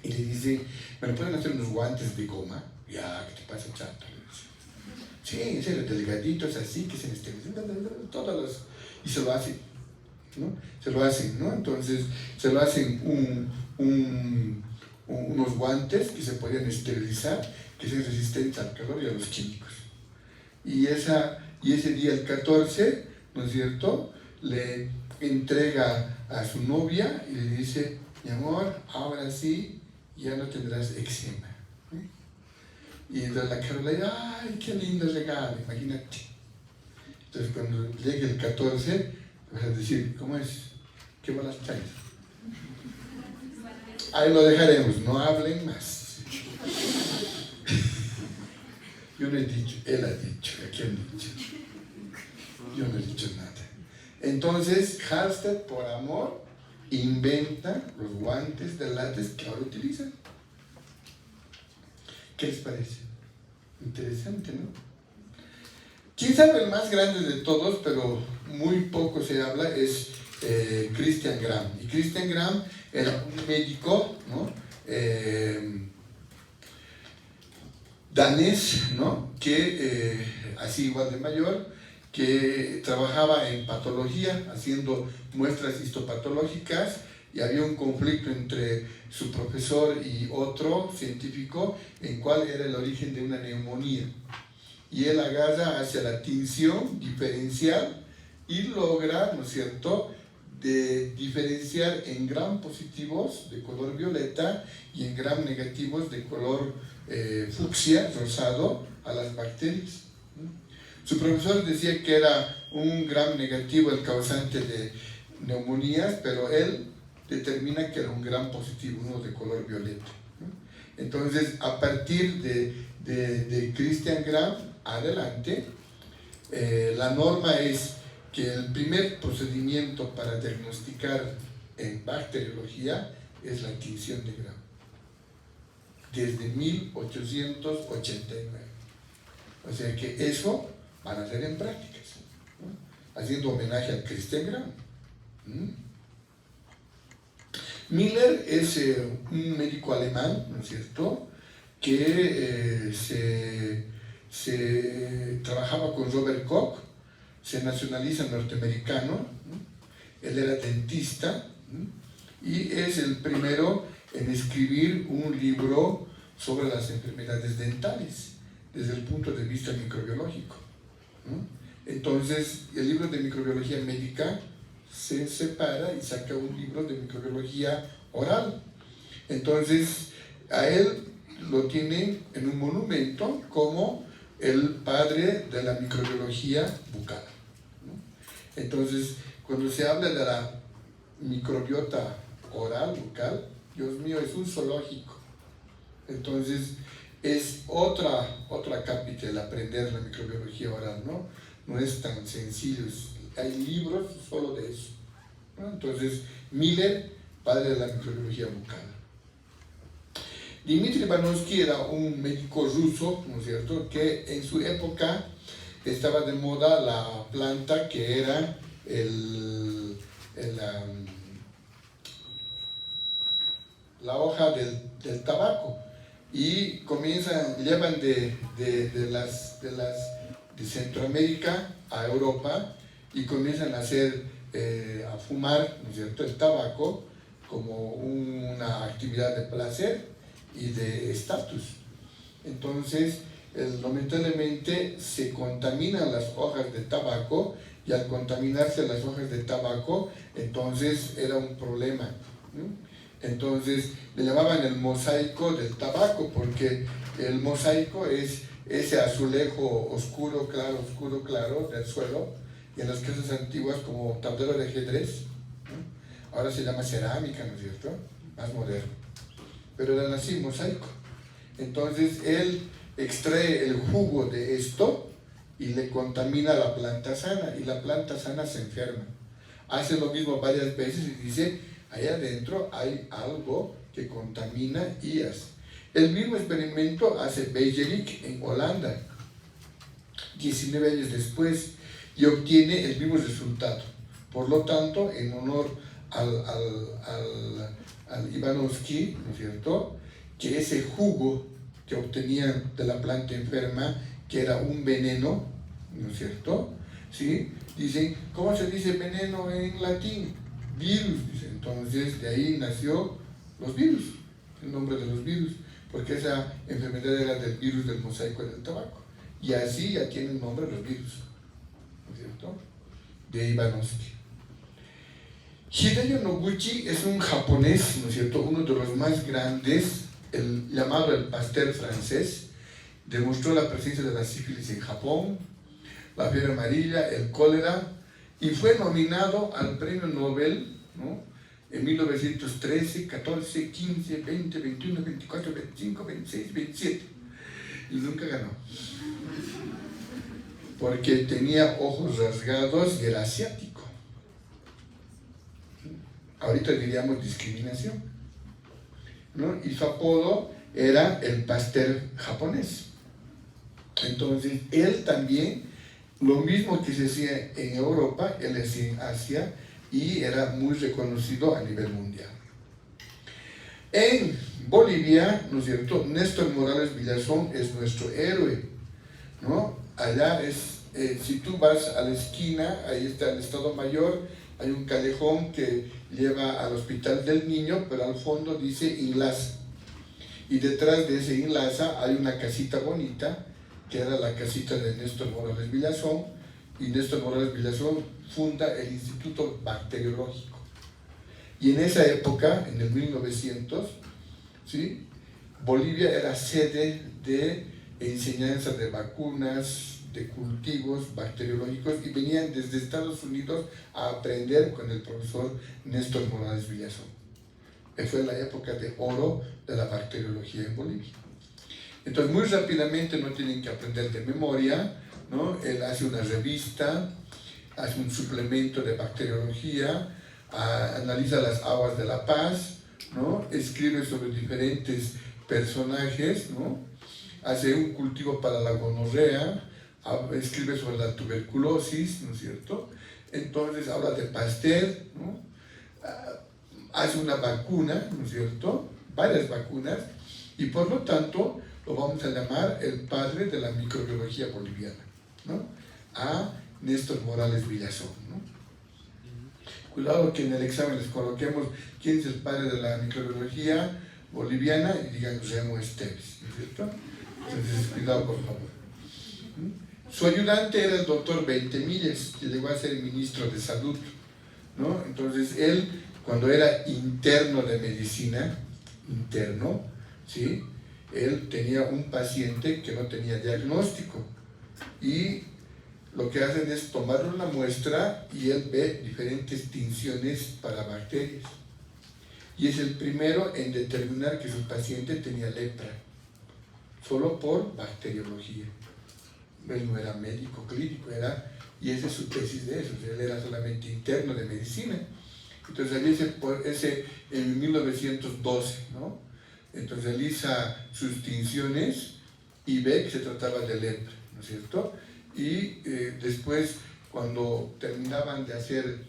y le dice, ¿me pueden hacer unos guantes de goma? Ya, ¿qué te pasa, chato? Sí, en serio, delgaditos así, que se les todas las... Y se lo hacen, ¿no? Se lo hacen, ¿no? Entonces, se lo hacen unos guantes que se podían esterilizar, que sean resistentes al calor y a los químicos. Y ese día, el 14, ¿no es cierto?, le entrega a su novia y le dice, mi amor, ahora sí, ya no tendrás eczema. Y entonces la Carola, ay, qué lindo regalo, imagínate. Entonces cuando llegue el 14, vas a decir, ¿cómo es? ¿Qué bolas traes? Ahí lo dejaremos, no hablen más. Yo no he dicho, él ha dicho, ¿qué han dicho? Yo no he dicho nada. Entonces, Halsted, por amor, inventa los guantes de látex que ahora utilizan. ¿Qué les parece? Interesante, ¿no? ¿Quién sabe el más grande de todos, pero muy poco se habla, es Christian Graham? Y Christian Graham era un médico, ¿no? Danés, ¿no? Que, así igual de mayor, que trabajaba en patología, haciendo muestras histopatológicas, y había un conflicto entre su profesor y otro científico en cuál era el origen de una neumonía. Y él agarra hacia la tinción diferencial y logra, ¿no es cierto?, de diferenciar en gram positivos de color violeta y en gram negativos de color fucsia, rosado, a las bacterias. Su profesor decía que era un gram negativo el causante de neumonías, pero él determina que era un gram positivo, uno de color violeta. Entonces, a partir de Christian Graham adelante, la norma es que el primer procedimiento para diagnosticar en bacteriología es la tinción de Graham, desde 1889. O sea que eso van a hacer en prácticas, ¿no? Haciendo homenaje a Christian Graham. Miller es un médico alemán, ¿no es cierto?, que se trabajaba con Robert Koch, se nacionaliza norteamericano, ¿no? Él era dentista, ¿no? Y es el primero en escribir un libro sobre las enfermedades dentales desde el punto de vista microbiológico, ¿no? Entonces, el libro de microbiología médica se separa y saca un libro de microbiología oral. Entonces, a él lo tienen en un monumento como el padre de la microbiología bucal, ¿no? Entonces, cuando se habla de la microbiota oral, bucal, Dios mío, es un zoológico. Entonces, es otra cápita el aprender la microbiología oral, ¿no? No es tan sencillo, hay libros solo de eso, ¿no? Entonces, Miller, padre de la microbiología bucal. Dmitry Ivanovsky era un médico ruso, ¿no es cierto?, que en su época estaba de moda la planta que era la hoja del tabaco, y llevan de Centroamérica a Europa y comienzan a fumar, ¿no es cierto?, el tabaco como una actividad de placer y de estatus. Entonces, lamentablemente se contaminan las hojas de tabaco, y al contaminarse las hojas de tabaco, entonces era un problema, ¿no? Entonces le llamaban el mosaico del tabaco, porque el mosaico es ese azulejo oscuro, claro del suelo, y en las casas antiguas como tablero de ajedrez, ¿no? Ahora se llama cerámica, ¿no es cierto?, más moderno, pero era así, mosaico. Entonces él extrae el jugo de esto y le contamina la planta sana, y la planta sana se enferma. Hace lo mismo varias veces y dice, ahí adentro hay algo que contamina y hace. El mismo experimento hace Beijerinck en Holanda, 19 años después, y obtiene el mismo resultado. Por lo tanto, en honor al Ivanovsky, ¿no es cierto?, que ese jugo que obtenían de la planta enferma, que era un veneno, ¿no es cierto?, ¿sí? Dicen, ¿cómo se dice veneno en latín? Virus, dice. Entonces, de ahí nació los virus, el nombre de los virus, porque esa enfermedad era del virus del mosaico del tabaco. Y así ya tienen nombre los virus, ¿no es cierto?, de Ivanovsky. Hideo Noguchi es un japonés, ¿no es cierto?, uno de los más grandes, llamado el Pasteur francés. Demostró la presencia de la sífilis en Japón, la fiebre amarilla, el cólera, y fue nominado al premio Nobel, ¿no?, en 1913, 14, 15, 20, 21, 24, 25, 26, 27. Y nunca ganó. Porque tenía ojos rasgados y era asiático. Ahorita diríamos discriminación, ¿no? Y su apodo era el Pasteur japonés. Entonces, él también, lo mismo que se hacía en Europa, él hacía en Asia, y era muy reconocido a nivel mundial. En Bolivia, ¿no es cierto?, Néstor Morales Villazón es nuestro héroe, ¿no? Allá es, si tú vas a la esquina, ahí está el Estado Mayor, hay un callejón que lleva al Hospital del Niño, pero al fondo dice Inlaza. Y detrás de ese Inlaza hay una casita bonita, que era la casita de Néstor Morales Villazón, y Néstor Morales Villazón funda el Instituto Bacteriológico. Y en esa época, en el 1900, ¿sí?, Bolivia era sede de enseñanza de vacunas, de cultivos bacteriológicos, y venían desde Estados Unidos a aprender con el profesor Néstor Morales Villazón. Fue la época de oro de la bacteriología en Bolivia. Entonces, muy rápidamente, no tienen que aprender de memoria, ¿no? Él hace una revista, hace un suplemento de bacteriología, analiza las aguas de La Paz, ¿no?, escribe sobre diferentes personajes, ¿no?, hace un cultivo para la gonorrea, escribe sobre la tuberculosis, ¿no es cierto? Entonces habla de Pasteur, ¿no?, hace una vacuna, ¿no es cierto?, varias vacunas, y por lo tanto lo vamos a llamar el padre de la microbiología boliviana, ¿no?, a Néstor Morales Villazón, ¿no? Cuidado que en el examen les coloquemos quién es el padre de la microbiología boliviana y digan Remo Esteves, ¿no es cierto? Entonces, cuidado, por favor. Su ayudante era el doctor Ventemillas, que llegó a ser ministro de Salud, ¿no? Entonces, él, cuando era interno de medicina, ¿sí?, él tenía un paciente que no tenía diagnóstico, y lo que hacen es tomar una muestra y él ve diferentes tinciones para bacterias. Y es el primero en determinar que su paciente tenía lepra, solo por bacteriología. Él no era médico clínico, y esa es su tesis de eso, él era solamente interno de medicina. Entonces él en 1912, ¿no? Entonces realiza sus tinciones y ve que se trataba de lepra, ¿no es cierto? Y después, cuando terminaban de hacer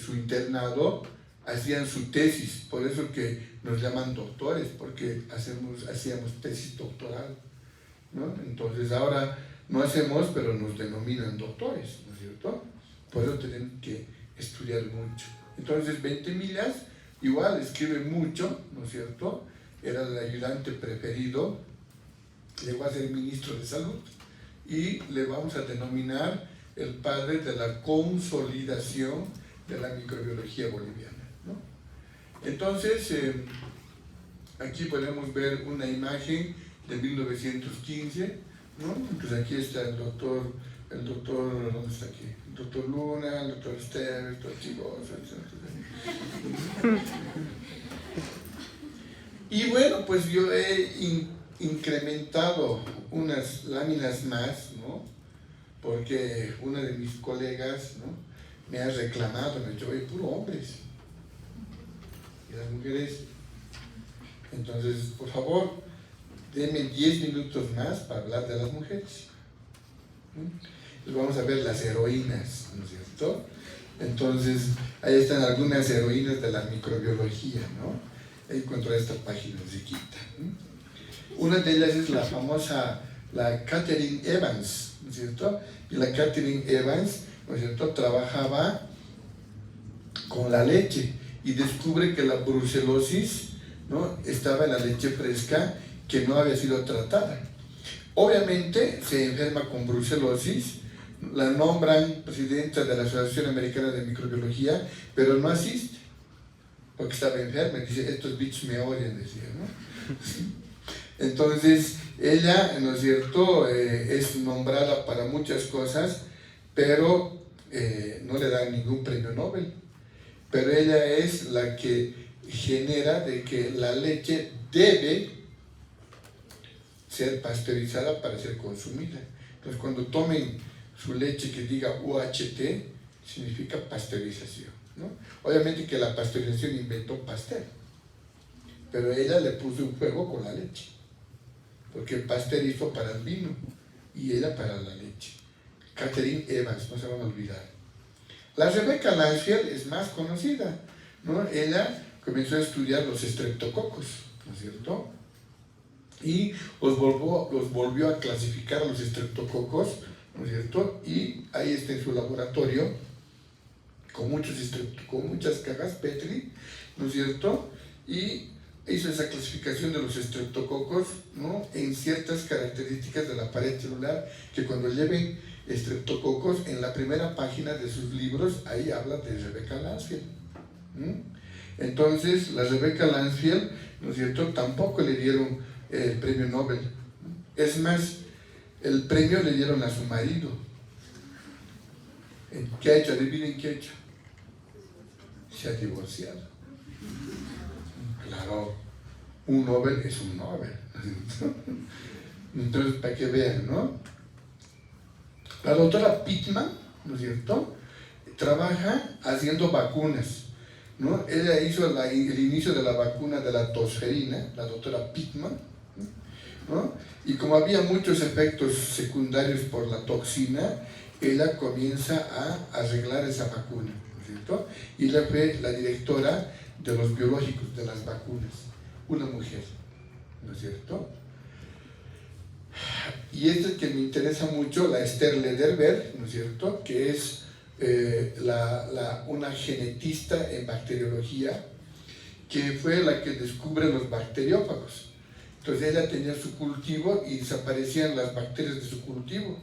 su internado, hacían su tesis. Por eso que nos llaman doctores, porque hacíamos tesis doctoral, ¿no? Entonces ahora no hacemos, pero nos denominan doctores, ¿no es cierto? Por eso tienen que estudiar mucho. Entonces Ventemillas igual escribe mucho, ¿no es cierto? Era el ayudante preferido, llegó a ser ministro de Salud, y le vamos a denominar el padre de la consolidación de la microbiología boliviana, ¿no? Entonces, aquí podemos ver una imagen de 1915, ¿no? Pues aquí está el doctor, ¿dónde está aquí? El doctor Luna, el doctor Esteves, el doctor Chigoso, etc. Y bueno, pues yo he incrementado unas láminas más, ¿no? porque una de mis colegas, ¿no?, me ha reclamado, me ha dicho, oye, puro hombres, y las mujeres. Entonces, por favor, denme 10 minutos más para hablar de las mujeres. Pues vamos a ver las heroínas, ¿no es cierto? Entonces, ahí están algunas heroínas de la microbiología, ¿no? Ahí encuentro esta página chiquita. Una de ellas es la famosa, la Catherine Evans, ¿no es cierto? Y la Catherine Evans, ¿no es cierto?, trabajaba con la leche y descubre que la brucelosis, ¿no?, estaba en la leche fresca que no había sido tratada. Obviamente se enferma con brucelosis, la nombran presidenta de la Asociación Americana de Microbiología, pero no asiste, porque estaba enferma. Dice, estos bichos me odian, decía, ¿no? Entonces, ella, ¿no es cierto?, es nombrada para muchas cosas, pero no le dan ningún premio Nobel. Pero ella es la que genera de que la leche debe ser pasteurizada para ser consumida. Entonces, cuando tomen su leche que diga UHT, significa pasteurización, ¿no? Obviamente que la pasteurización inventó Pasteur, pero ella le puso un juego con la leche, porque Pasteur hizo para el vino y ella para la leche. Catherine Evans, no se van a olvidar. La Rebecca Lansfield es más conocida, ¿no? Ella comenzó a estudiar los estreptococos, ¿no es cierto?, y los volvió a clasificar a los estreptococos, ¿no es cierto?, y ahí está en su laboratorio con muchas cajas Petri, ¿no es cierto?, y hizo esa clasificación de los estreptococos, ¿no?, en ciertas características de la pared celular, que cuando lleven estreptococos, en la primera página de sus libros, ahí habla de Rebecca Lansfield. Entonces, la Rebecca Lansfield, ¿no es cierto?, tampoco le dieron el premio Nobel. Es más, el premio le dieron a su marido. ¿Qué ha hecho? Adivinen qué ha hecho. Se ha divorciado. Claro, un Nobel es un Nobel. Entonces, para que vean, ¿no? La doctora Pittman, ¿no es cierto?, trabaja haciendo vacunas, ¿no? Ella hizo el inicio de la vacuna de la tosferina, la doctora Pittman, ¿no? Y como había muchos efectos secundarios por la toxina, ella comienza a arreglar esa vacuna, ¿no es cierto? Y ella fue la directora de los biológicos de las vacunas, una mujer, ¿no es cierto? Y este es que me interesa mucho, la Esther Lederberg, ¿no es cierto?, que es una genetista en bacteriología, que fue la que descubre los bacteriófagos. Entonces ella tenía su cultivo y desaparecían las bacterias de su cultivo.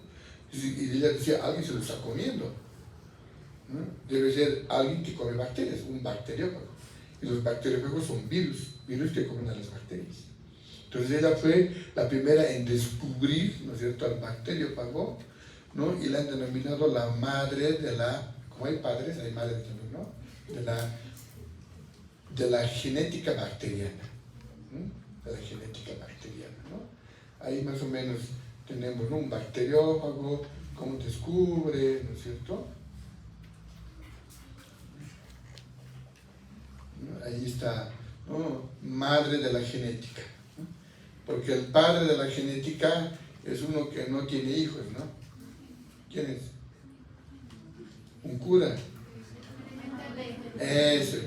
Y ella decía, alguien se lo está comiendo, ¿no? Debe ser alguien que come bacterias, un bacteriófago. Y los bacteriófagos son virus que comen a las bacterias. Entonces ella fue la primera en descubrir, ¿no es cierto?, al bacteriófago, ¿no? Y la han denominado la madre de la, como hay padres, hay madres también, ¿no?, de la genética bacteriana, ¿no?, de la genética bacteriana, ¿no? Ahí más o menos tenemos, ¿no?, un bacteriófago, cómo descubre, ¿no es cierto? ¿No? Ahí está, ¿no?, madre de la genética, ¿no? Porque el padre de la genética es uno que no tiene hijos, ¿no? ¿Quién es? Un cura. Eso,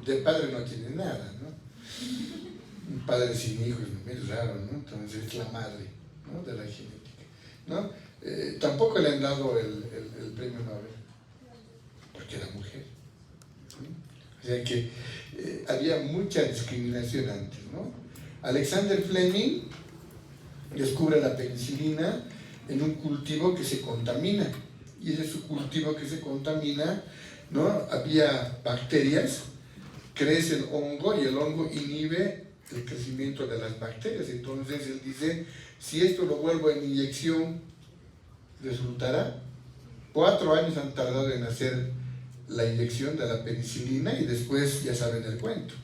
de padre no tiene nada, ¿no? Un padre sin hijos, es raro, ¿no? Entonces es la madre, ¿no?, de la genética, ¿no? Tampoco le han dado el premio Nobel, porque era mujer, ¿no? O sea que había mucha discriminación antes, ¿no? Alexander Fleming descubre la penicilina en un cultivo que se contamina, y ese es su cultivo que se contamina, ¿no? Había bacterias, crece el hongo y el hongo inhibe el crecimiento de las bacterias. Entonces él dice, si esto lo vuelvo en inyección, resultará. 4 años han tardado en hacer la inyección de la penicilina y después ya saben el cuento.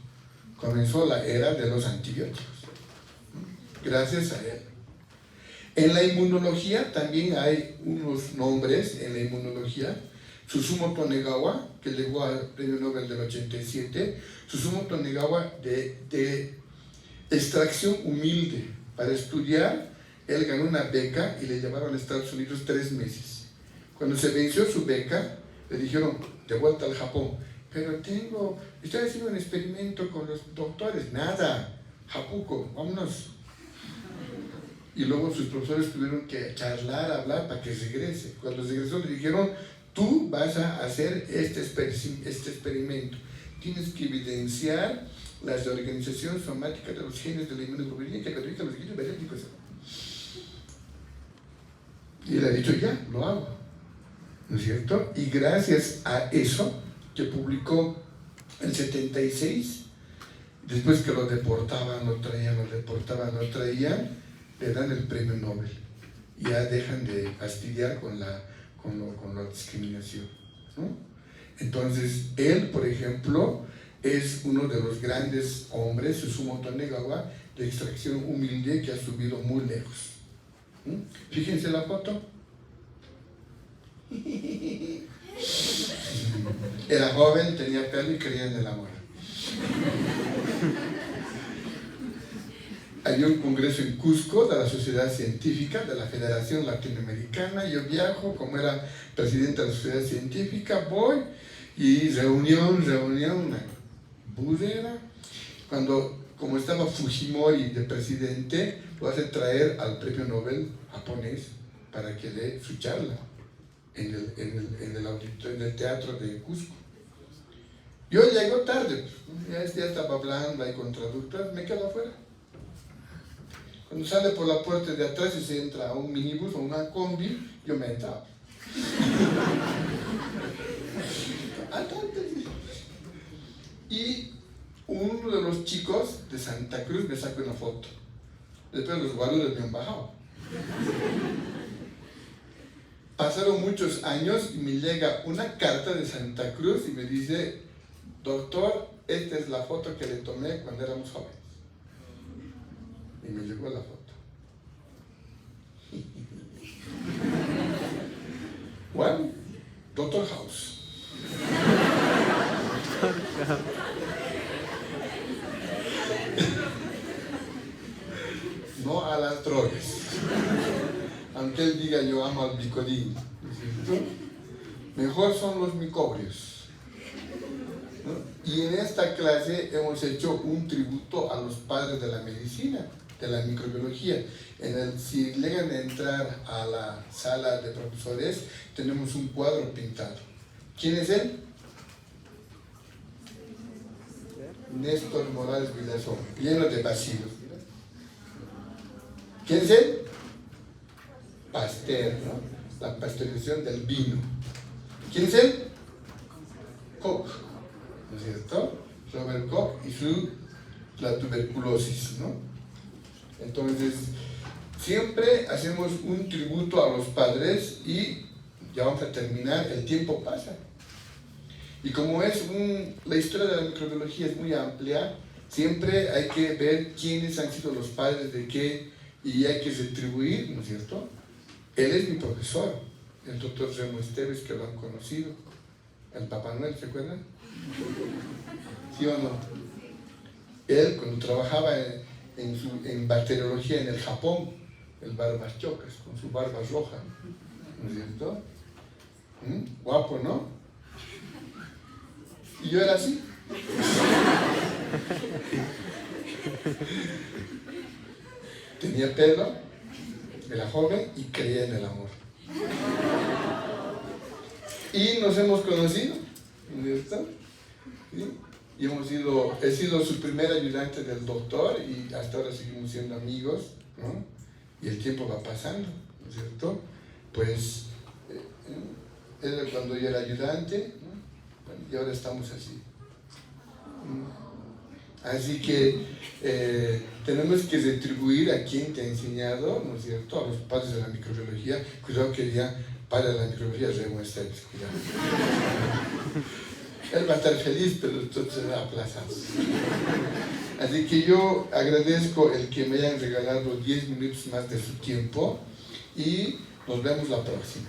Comenzó la era de los antibióticos, gracias a él. En la inmunología también hay unos nombres en la inmunología. Susumu Tonegawa, que llegó al premio Nobel del 87, Susumu Tonegawa de extracción humilde. Para estudiar, él ganó una beca y le llevaron a Estados Unidos 3 meses. Cuando se venció su beca, le dijeron, de vuelta al Japón, pero estoy haciendo un experimento con los doctores. Nada, Hapuko, vámonos. Y luego sus profesores tuvieron que charlar, hablar para que regrese. Cuando regresó le dijeron, tú vas a hacer este experimento. Tienes que evidenciar la reorganización somática de los genes de la inmunoglobulina que caracteriza los tejidos benéficos. Y él ha dicho, ya, lo hago. ¿No es cierto? Y gracias a eso, que publicó en 76, después que lo deportaban, lo traían, le dan el premio Nobel. Ya dejan de fastidiar con la discriminación, ¿no? Entonces, él, por ejemplo, es uno de los grandes hombres, Susumu Tonegawa, de extracción humilde que ha subido muy lejos. Fíjense la foto. Era joven, tenía pelo y creía en el amor. Había un congreso en Cusco de la Sociedad Científica de la Federación Latinoamericana. Yo viajo, como era presidente de la Sociedad Científica, voy y reunión, una budera. Como estaba Fujimori de presidente, lo hace traer al premio Nobel japonés para que dé su charla en el teatro de Cusco. Yo llego tarde, ya estaba hablando ahí con traductores, me quedo afuera. Cuando sale por la puerta de atrás y se entra a un minibús o una combi, yo me entraba. Y uno de los chicos de Santa Cruz me sacó una foto. Después los guardias me han bajado. Pasaron muchos años y me llega una carta de Santa Cruz y me dice, doctor, esta es la foto que le tomé cuando éramos jóvenes. Y me llegó la foto. Bueno, Doctor House. No a las drogas. Aunque él diga yo amo al bicodín. Mejor son los micobrios. ¿No? Y en esta clase hemos hecho un tributo a los padres de la medicina, de la microbiología. Si llegan a entrar a la sala de profesores, tenemos un cuadro pintado. ¿Quién es él? Néstor Morales Villazón, lleno de bacilos. ¿Quién es él? Pasteur, ¿no? La pasteurización del vino. ¿Quién es él? Koch, ¿no es cierto? Robert Koch y la tuberculosis, ¿no? Entonces, siempre hacemos un tributo a los padres y ya vamos a terminar, el tiempo pasa. Y como la historia de la microbiología es muy amplia, siempre hay que ver quiénes han sido los padres de qué y hay que retribuir, ¿no es cierto? Él es mi profesor, el doctor Remo Esteves, que lo han conocido, el Papá Noel, ¿se acuerdan? ¿Sí o no? Él, cuando trabajaba en bacteriología en el Japón, el Barbas Chocas, con su barba roja, ¿no es cierto? Guapo, ¿no? Y yo era así. Tenía pelo, era joven y creía en el amor. Y nos hemos conocido, ¿no es cierto? ¿Sí? Y he sido su primer ayudante del doctor y hasta ahora seguimos siendo amigos, ¿no? Y el tiempo va pasando, ¿no es cierto? Pues, era cuando yo era ayudante, ¿no? Bueno, y ahora estamos así. Así que tenemos que retribuir a quien te ha enseñado, ¿no es cierto? A los padres de la microbiología. Cuidado que ya padre de la microbiología Remo Esteves, cuidado. Él va a estar feliz, pero entonces será aplazado. Así que yo agradezco el que me hayan regalado 10 minutos más de su tiempo y nos vemos la próxima.